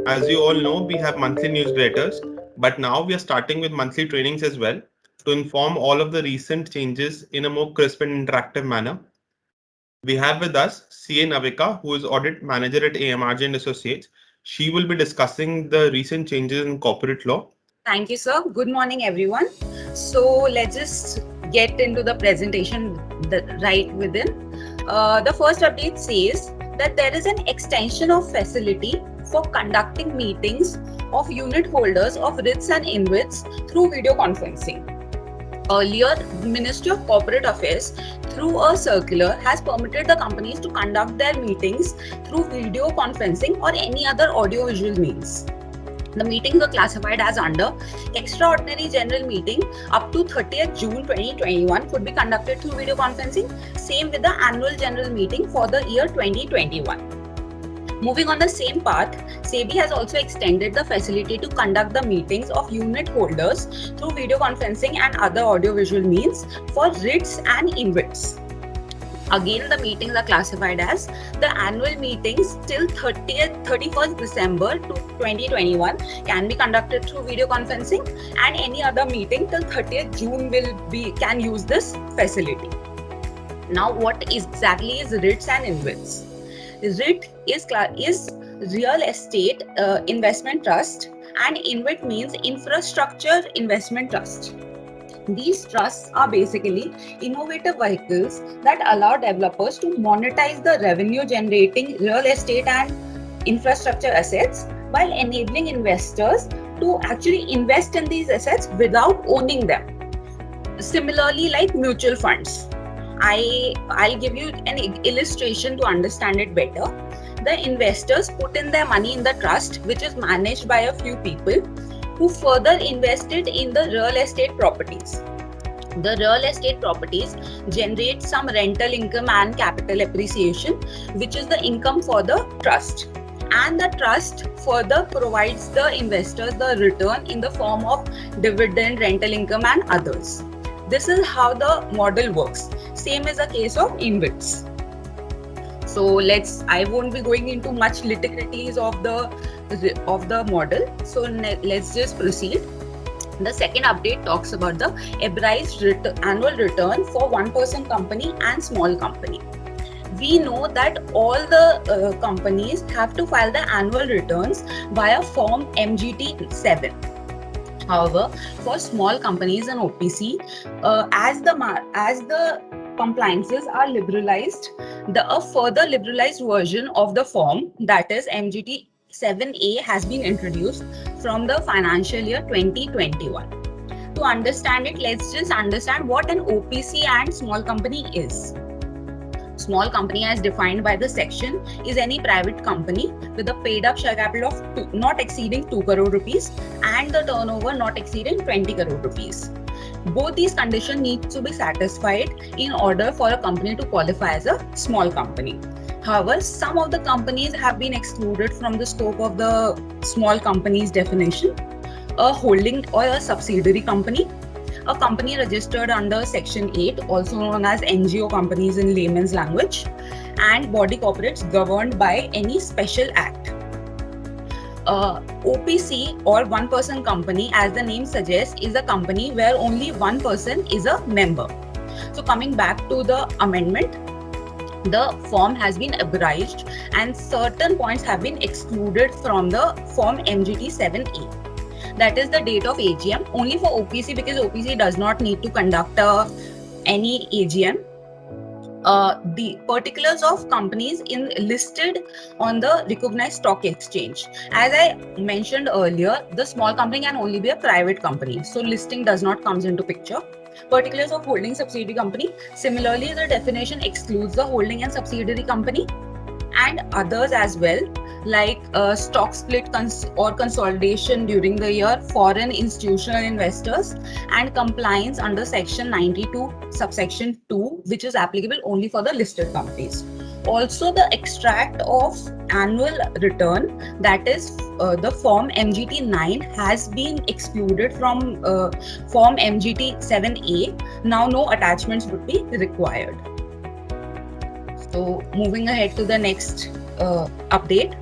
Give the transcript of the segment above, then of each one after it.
As you all know, we have monthly newsletters, but now we are starting with monthly trainings as well to inform all of the recent changes in a more crisp and interactive manner. We have with us CA Navika, who is Audit Manager at AMRJ and Associates. She will be discussing the recent changes in corporate law. Thank you, sir. Good morning, everyone. So let's just get into the presentation right within. The first update says that there is an extension of facility for conducting meetings of unit holders of RITs and InvITs through video conferencing. Earlier, the Ministry of Corporate Affairs, through a circular, has permitted the companies to conduct their meetings through video conferencing or any other audio-visual means. The meetings were classified as under extraordinary general meeting up to 30th June 2021 could be conducted through video conferencing. Same with the annual general meeting for the year 2021. Moving on the same path, SEBI has also extended the facility to conduct the meetings of unit holders through video conferencing and other audiovisual means for RITs and InvITs. Again, the meetings are classified as the annual meetings till 31st December 2021 can be conducted through video conferencing, and any other meeting till 30th June can use this facility. Now, what exactly is RITs and InvITs? RIT is Real Estate Investment Trust, and InvIT means Infrastructure Investment Trust. These trusts are basically innovative vehicles that allow developers to monetize the revenue generating real estate and infrastructure assets while enabling investors to actually invest in these assets without owning them. Similarly, like mutual funds. I'll give you an illustration to understand it better. The investors put in their money in the trust, which is managed by a few people who further invested in the real estate properties. The real estate properties generate some rental income and capital appreciation, which is the income for the trust. And the trust further provides the investors the return in the form of dividend, rental income, and others. This is how the model works. Same is the case of InvITs. So I won't be going into much nitty-gritties of the model. So let's just proceed. The second update talks about the average annual return for one-person company and small company. We know that all the companies have to file the annual returns via Form MGT 7. However, for small companies and OPC, as the compliances are liberalized, a further liberalized version of the form, that is MGT 7A, has been introduced from the financial year 2021. To understand it, let's just understand what an OPC and small company is. Small company, as defined by the section, is any private company with a paid up share capital of not exceeding 2 crore rupees and the turnover not exceeding 20 crore rupees. Both these conditions need to be satisfied in order for a company to qualify as a small company. However, some of the companies have been excluded from the scope of the small companies definition. A holding or a subsidiary company, a company registered under Section 8, also known as NGO companies in layman's language, and body corporates governed by any special act. OPC, or one-person company, as the name suggests, is a company where only one person is a member. So coming back to the amendment, the form has been abolished and certain points have been excluded from the Form MGT 7A. That is the date of AGM only for OPC, because OPC does not need to conduct any AGM. The particulars of companies listed on the recognized stock exchange. As I mentioned earlier, the small company can only be a private company, so listing does not come into picture. Particulars of holding subsidiary company. Similarly, the definition excludes the holding and subsidiary company and others as well, like stock split or consolidation during the year, foreign institutional investors, and compliance under Section 92, subsection 2, which is applicable only for the listed companies. Also, the extract of annual return, that is the Form MGT 9, has been excluded from Form MGT 7A. Now, no attachments would be required. So moving ahead to the next update,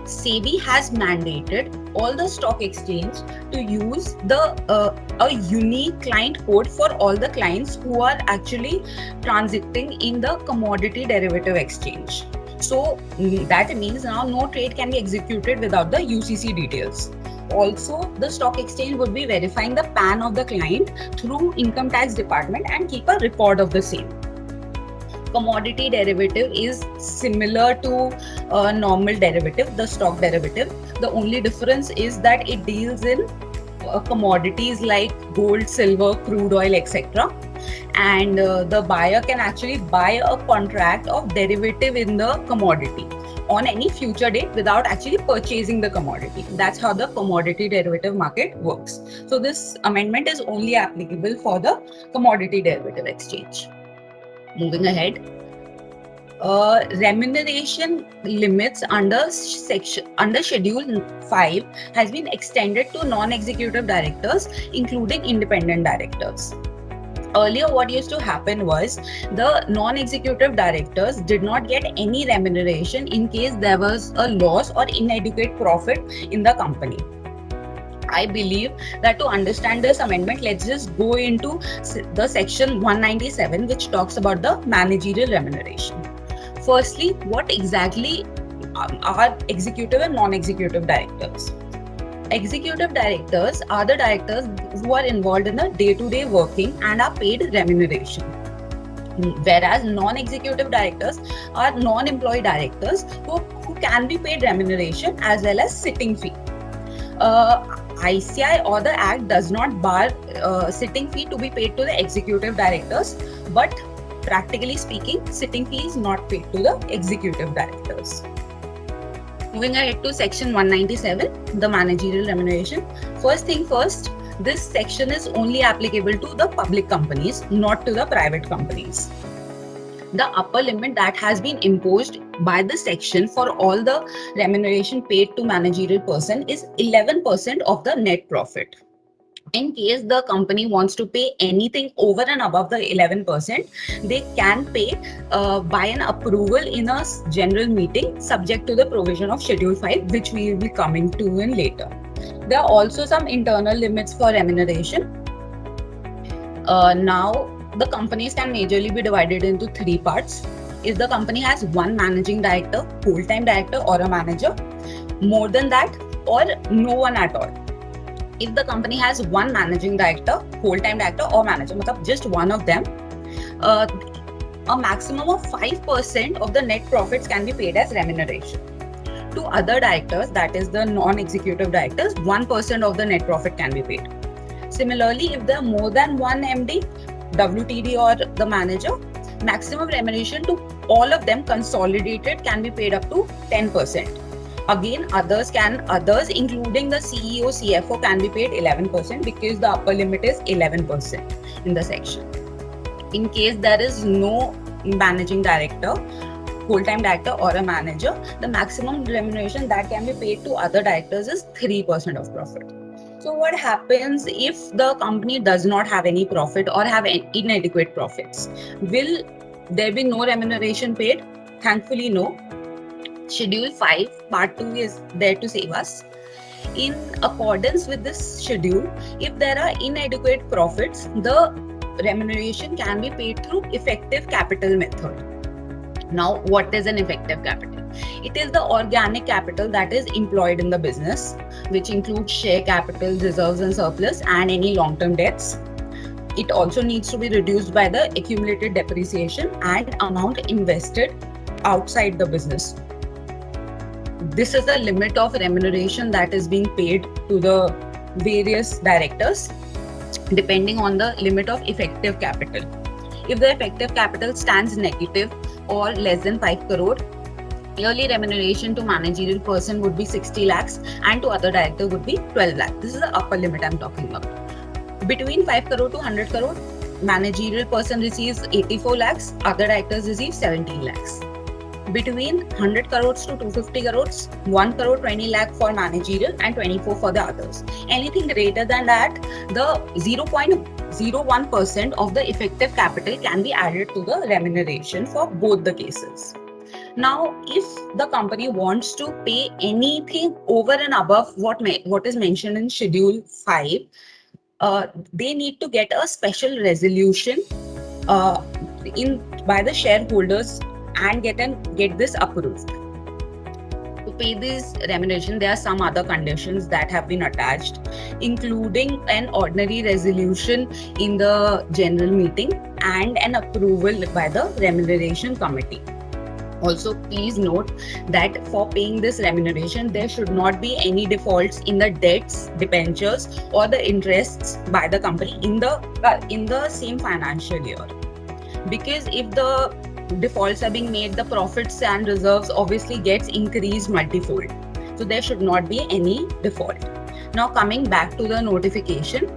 SEBI has mandated all the stock exchange to use a unique client code for all the clients who are actually transacting in the commodity derivative exchange. So that means now no trade can be executed without the UCC details. Also, the stock exchange would be verifying the PAN of the client through income tax department and keep a record of the same. Commodity derivative is similar to a normal derivative, the stock derivative. The only difference is that it deals in commodities like gold, silver, crude oil, etc. And the buyer can actually buy a contract of derivative in the commodity on any future date without actually purchasing the commodity. That's how the commodity derivative market works. So this amendment is only applicable for the commodity derivative exchange. Moving ahead, remuneration limits under Schedule 5 has been extended to non-executive directors, including independent directors. Earlier, what used to happen was the non-executive directors did not get any remuneration in case there was a loss or inadequate profit in the company. I believe that to understand this amendment, let's just go into the section 197, which talks about the managerial remuneration. Firstly, what exactly are executive and non-executive directors? Executive directors are the directors who are involved in the day-to-day working and are paid remuneration. Whereas non-executive directors are non-employee directors who can be paid remuneration as well as sitting fee. ICI or the Act does not bar sitting fee to be paid to the executive directors, but practically speaking, sitting fee is not paid to the executive directors. Moving ahead to section 197, the managerial remuneration. First thing first, this section is only applicable to the public companies, not to the private companies. The upper limit that has been imposed by the section for all the remuneration paid to managerial person is 11% of the net profit. In case the company wants to pay anything over and above the 11%, they can pay by an approval in a general meeting subject to the provision of Schedule 5, which we will be coming to in later. There are also some internal limits for remuneration. Now, the companies can majorly be divided into three parts. If the company has one managing director, full-time director, or a manager, more than that, or no one at all. If the company has one managing director, full-time director, or manager, just one of them, a maximum of 5% of the net profits can be paid as remuneration. To other directors, that is the non-executive directors, 1% of the net profit can be paid. Similarly, if there are more than one MD, WTD, or the manager, maximum remuneration to all of them consolidated can be paid up to 10%. Again, others including the CEO, CFO can be paid 11% because the upper limit is 11% in the section. In case there is no managing director, full-time director, or a manager, the maximum remuneration that can be paid to other directors is 3% of profit. So what happens if the company does not have any profit or have inadequate profits? Will there be no remuneration paid? Thankfully, no. Schedule 5, Part 2 is there to save us. In accordance with this schedule, if there are inadequate profits, the remuneration can be paid through effective capital method. Now, what is an effective capital? It is the organic capital that is employed in the business, which includes share capital, reserves and surplus, and any long-term debts. It also needs to be reduced by the accumulated depreciation and amount invested outside the business. This is the limit of remuneration that is being paid to the various directors, depending on the limit of effective capital. If the effective capital stands negative or less than 5 crore, yearly remuneration to managerial person would be 60 lakhs and to other director would be 12 lakhs. This is the upper limit I'm talking about. Between 5 crore to 100 crore, managerial person receives 84 lakhs, other directors receive 17 lakhs. Between 100 crores to 250 crores, 1 crore 20 lakh for managerial and 24 for the others. Anything greater than that, the 0.01% of the effective capital can be added to the remuneration for both the cases. Now, if the company wants to pay anything over and above what is mentioned in Schedule 5, they need to get a special resolution by the shareholders and get this approved. To pay this remuneration, there are some other conditions that have been attached, including an ordinary resolution in the general meeting and an approval by the remuneration committee. Also, please note that for paying this remuneration, there should not be any defaults in the debts, debentures, or the interests by the company in the same financial year. Because if the defaults are being made, the profits and reserves obviously gets increased multifold. So there should not be any default. Now coming back to the notification,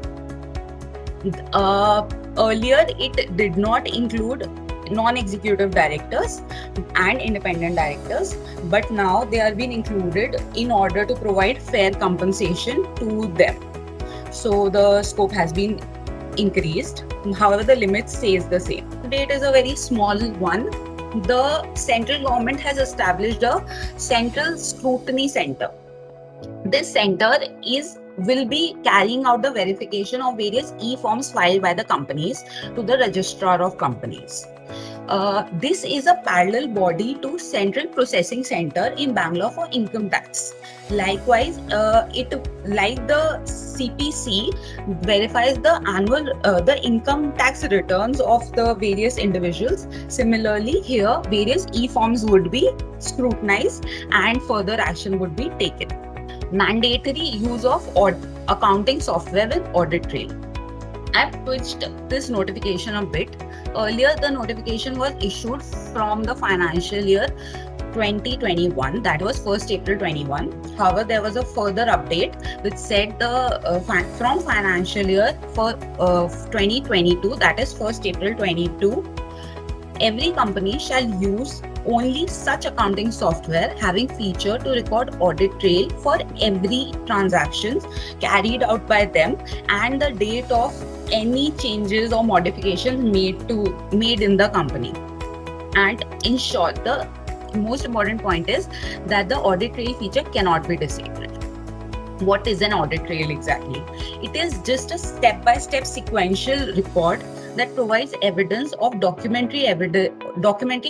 earlier it did not include non-executive directors and independent directors, but now they are being included in order to provide fair compensation to them. So the scope has been increased. However, the limit stays the same. Date is a very small one. The central government has established a central scrutiny center. This center will be carrying out the verification of various e-forms filed by the companies to the registrar of companies. This is a parallel body to Central Processing Center in Bangalore for income tax. Likewise, like the CPC verifies the income tax returns of the various individuals. Similarly, here various e-forms would be scrutinized and further action would be taken. Mandatory use of accounting software with audit trail. I've switched this notification a bit. Earlier, the notification was issued from the financial year 2021, that was 1st April 21. However, there was a further update which said from financial year for 2022, that is 1st April 22, every company shall use only such accounting software having feature to record audit trail for every transactions carried out by them and the date of any changes or modifications made in the company. And in short, the most important point is that the audit trail feature cannot be disabled. What is an audit trail exactly? It is just a step-by-step sequential record that provides evidence of documentary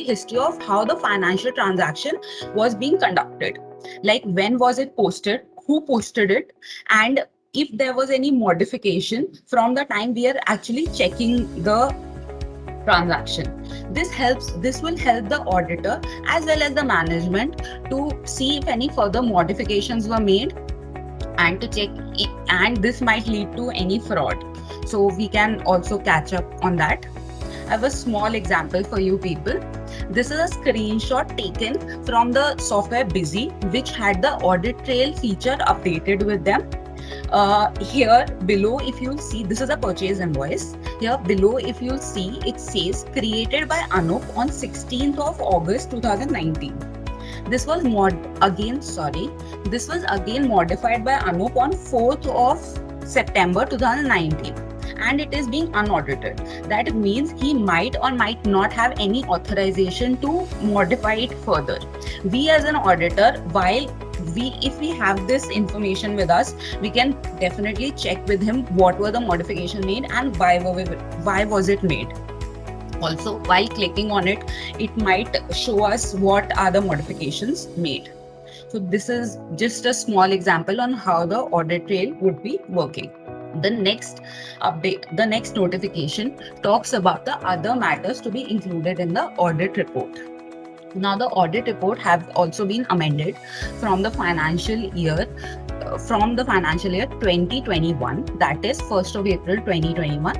history of how the financial transaction was being conducted. Like when was it posted, who posted it, and if there was any modification from the time we are actually checking the transaction. This will help the auditor as well as the management to see if any further modifications were made and to check and this might lead to any fraud. So we can also catch up on that. I have a small example for you people. This is a screenshot taken from the software Busy, which had the audit trail feature updated with them. Here below, if you see, this is a purchase invoice. Here below, if you see, it says created by Anup on 16th of August 2019. This was again modified by Anup on 4th of September 2019. And it is being unaudited. That means he might or might not have any authorization to modify it further. We as an auditor, if we have this information with us, we can definitely check with him what were the modifications made and why was it made. Also, while clicking on it, it might show us what are the modifications made. So this is just a small example on how the audit trail would be working. The next update, the next notification talks about the other matters to be included in the audit report. Now the audit report have also been amended from the financial year 2021, that is 1st of April 2021.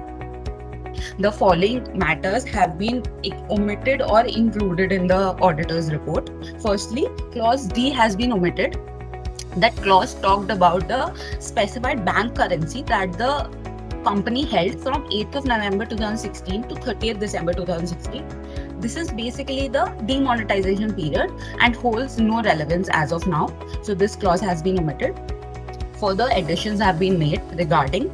The following matters have been omitted or included in the auditor's report. Firstly, clause D has been omitted. That clause talked about the specified bank currency that the company held from 8th of November 2016 to 30th December 2016. This is basically the demonetization period and holds no relevance as of now. So this clause has been omitted. Further additions have been made regarding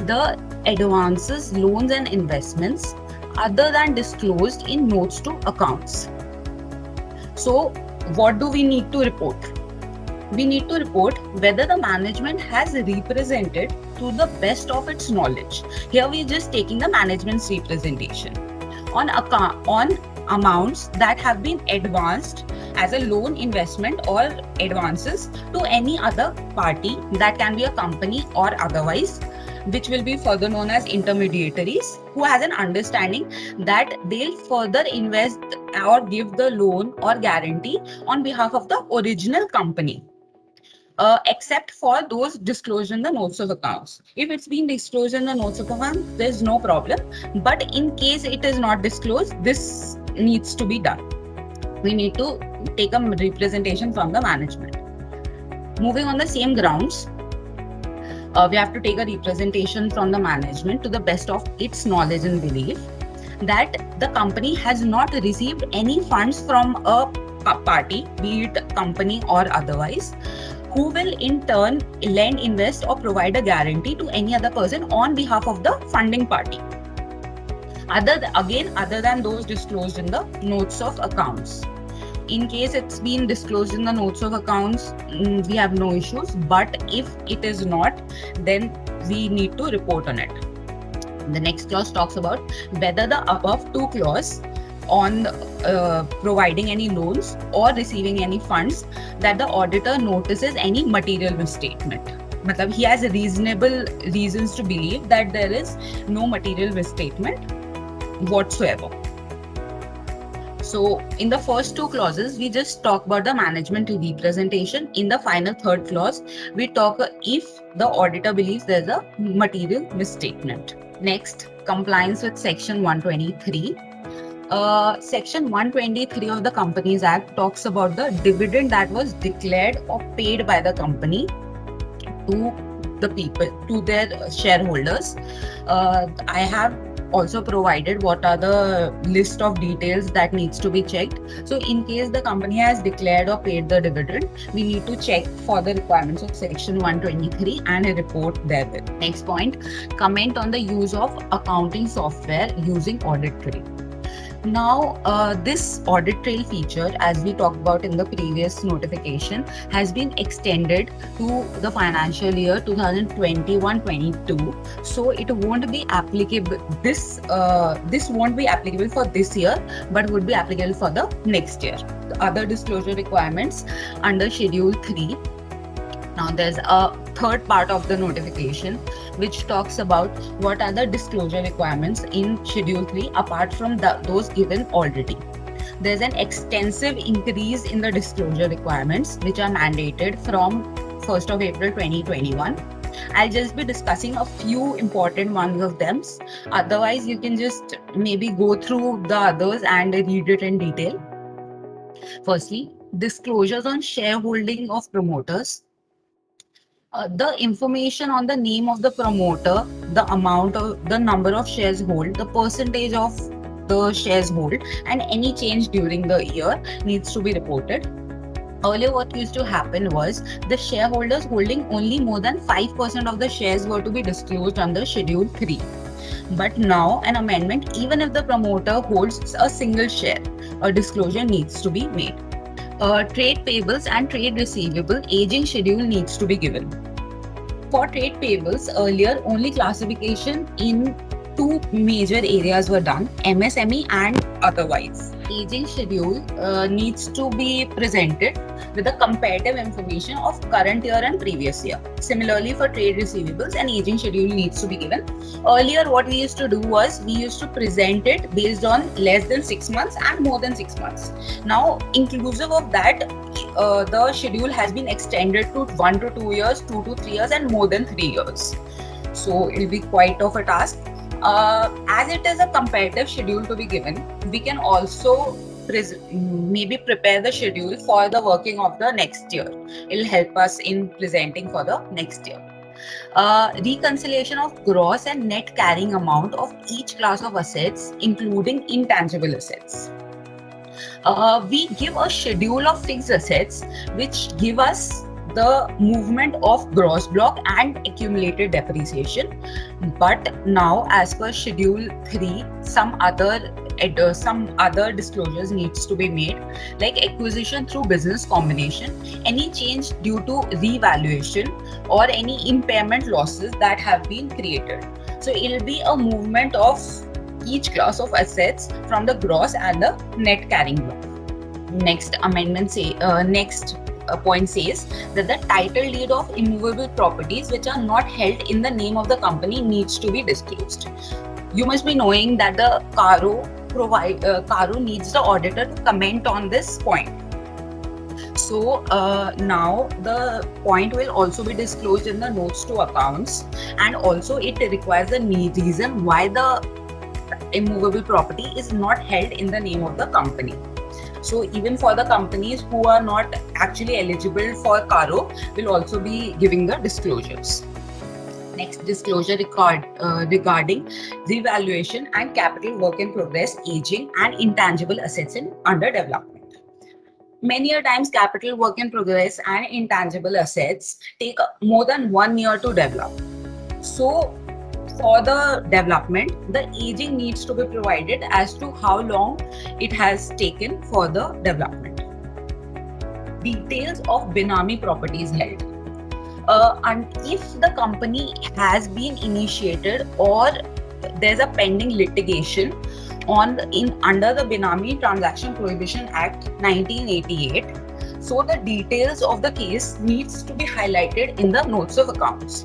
the advances, loans and investments other than disclosed in notes to accounts. So what do we need to report? We need to report whether the management has represented to the best of its knowledge. Here we are just taking the management's representation on amounts that have been advanced as a loan, investment or advances to any other party, that can be a company or otherwise, which will be further known as intermediaries, who has an understanding that they'll further invest or give the loan or guarantee on behalf of the original company. Except for those disclosed in the notes of accounts. If it's been disclosed in the notes of accounts, there's no problem. But in case it is not disclosed, this needs to be done. We need to take a representation from the management. Moving on the same grounds, we have to take a representation from the management to the best of its knowledge and belief that the company has not received any funds from a party, be it company or otherwise, who will in turn lend, invest or provide a guarantee to any other person on behalf of the funding party. Other than those disclosed in the notes of accounts. In case it's been disclosed in the notes of accounts, we have no issues. But if it is not, then we need to report on it. The next clause talks about whether the above two clauses on providing any loans or receiving any funds that the auditor notices any material misstatement. Matlab, he has reasonable reasons to believe that there is no material misstatement whatsoever. So in the first two clauses, we just talk about the management representation. In the final third clause, we talk if the auditor believes there's a material misstatement. Next, compliance with section 123. Section 123 of the Companies Act talks about the dividend that was declared or paid by the company to the people, to their shareholders. I have also provided what are the list of details that needs to be checked. So in case the company has declared or paid the dividend, we need to check for the requirements of section 123 and report therewith. Next point, comment on the use of accounting software using Audit Trail. Now, this Audit Trail feature, as we talked about in the previous notification, has been extended to the financial year 2021-22. So it won't be applicable. This won't be applicable for this year, but would be applicable for the next year. The other disclosure requirements under Schedule 3. Now, there's a third part of the notification which talks about what are the disclosure requirements in Schedule 3 apart from those given already. There's an extensive increase in the disclosure requirements which are mandated from 1st of April 2021. I'll just be discussing a few important ones of them. Otherwise, you can just maybe go through the others and read it in detail. Firstly, disclosures on shareholding of promoters. The information on the name of the promoter, the amount of the number of shares hold, the percentage of the shares hold, and any change during the year needs to be reported. Earlier, what used to happen was the shareholders holding only more than 5% of the shares were to be disclosed under Schedule 3. But now, an amendment, even if the promoter holds a single share, a disclosure needs to be made. Trade payables and trade receivable aging schedule needs to be given. For trade payables, earlier only classification in two major areas were done, MSME and otherwise. Aging schedule needs to be presented with the comparative information of current year and previous year. Similarly, for trade receivables, an aging schedule needs to be given. Earlier, what we used to do was we used to present it based on less than 6 months and more than 6 months. Now, inclusive of that, the schedule has been extended to 1 to 2 years, 2 to 3 years, and more than 3 years. So it will be quite of a task. As it is a comparative schedule to be given, we can also maybe prepare the schedule for the working of the next year. It will help us in presenting for the next year. Reconciliation of gross and net carrying amount of each class of assets, including intangible assets. We give a schedule of fixed assets which give us the movement of gross block and accumulated depreciation. But now, as per Schedule 3, some other disclosures needs to be made, like acquisition through business combination, any change due to revaluation, or any impairment losses that have been created. So it'll be a movement of each class of assets from the gross and the net carrying block. Next point says that the title deed of immovable properties which are not held in the name of the company needs to be disclosed. You must be knowing that the Caro needs the auditor to comment on this point. So now the point will also be disclosed in the notes to accounts, and also it requires the reason why the immovable property is not held in the name of the company. So even for the companies who are not actually eligible for Caro, will also be giving the disclosures. Next disclosure regarding revaluation and capital work in progress, aging, and intangible assets in under development. Many a times capital work in progress and intangible assets take more than 1 year to develop. So for the development, the aging needs to be provided as to how long it has taken for the development. Details of Benami properties held. And if the company has been initiated or there's a pending litigation under the Benami Transaction Prohibition Act 1988, so the details of the case needs to be highlighted in the notes of accounts.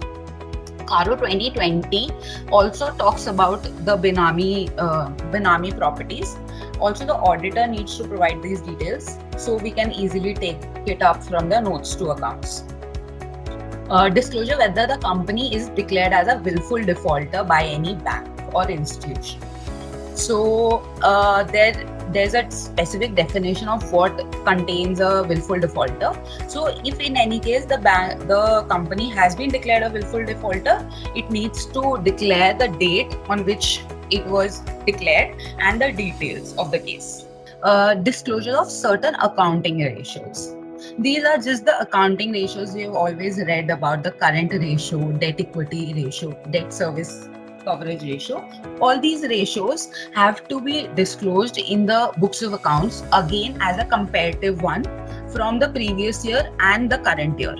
Caro 2020 also talks about the Benami properties. Also, the auditor needs to provide these details, so we can easily take it up from the notes to accounts. Disclosure whether the company is declared as a willful defaulter by any bank or institution. So there's a specific definition of what contains a willful defaulter. So if in any case the company has been declared a willful defaulter, it needs to declare the date on which it was declared and the details of the case. Disclosure of certain accounting ratios. These are just the accounting ratios we have always read about: the current ratio, debt equity ratio, debt service coverage ratio. All these ratios have to be disclosed in the books of accounts, again as a comparative one from the previous year and the current year.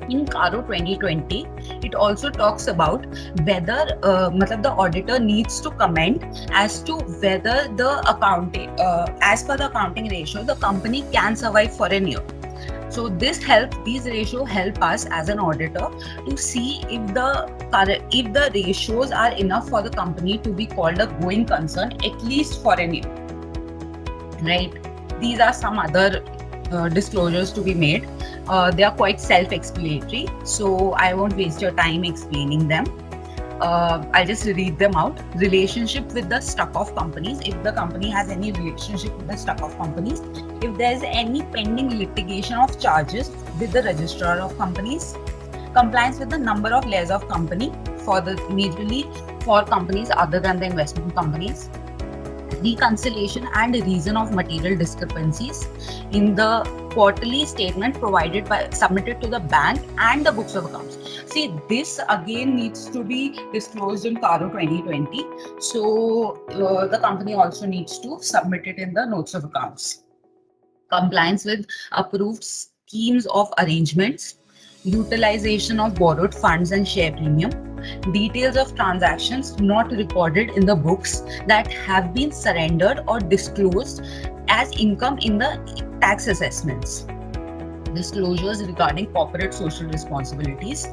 In Caro 2020, it also talks about whether the auditor needs to comment as to whether the as per the accounting ratio, the company can survive for a year. So these ratios help us as an auditor to see if the ratios are enough for the company to be called a going concern, at least for a year. Right? These are some other disclosures to be made. They are quite self-explanatory, so I won't waste your time explaining them. I'll just read them out. Relationship with the stuck-off companies. If the company has any relationship with the stuck-off companies, if there's any pending litigation of charges with the registrar of companies, compliance with the number of layers of company majorly for companies other than the investment companies, reconciliation and reason of material discrepancies in the quarterly statement submitted to the bank and the books of accounts. See, this again needs to be disclosed in Caro 2020. So the company also needs to submit it in the notes of accounts. Compliance with approved schemes of arrangements, utilization of borrowed funds and share premium, details of transactions not recorded in the books that have been surrendered or disclosed as income in the tax assessments, disclosures regarding corporate social responsibilities,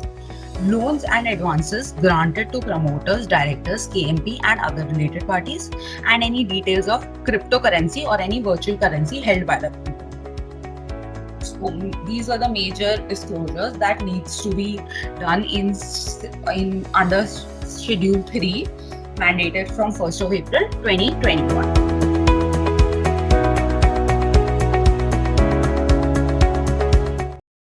loans and advances granted to promoters, directors, KMP and other related parties, and any details of cryptocurrency or any virtual currency held by the company. So these are the major disclosures that needs to be done in under Schedule 3, mandated from 1st of April 2021.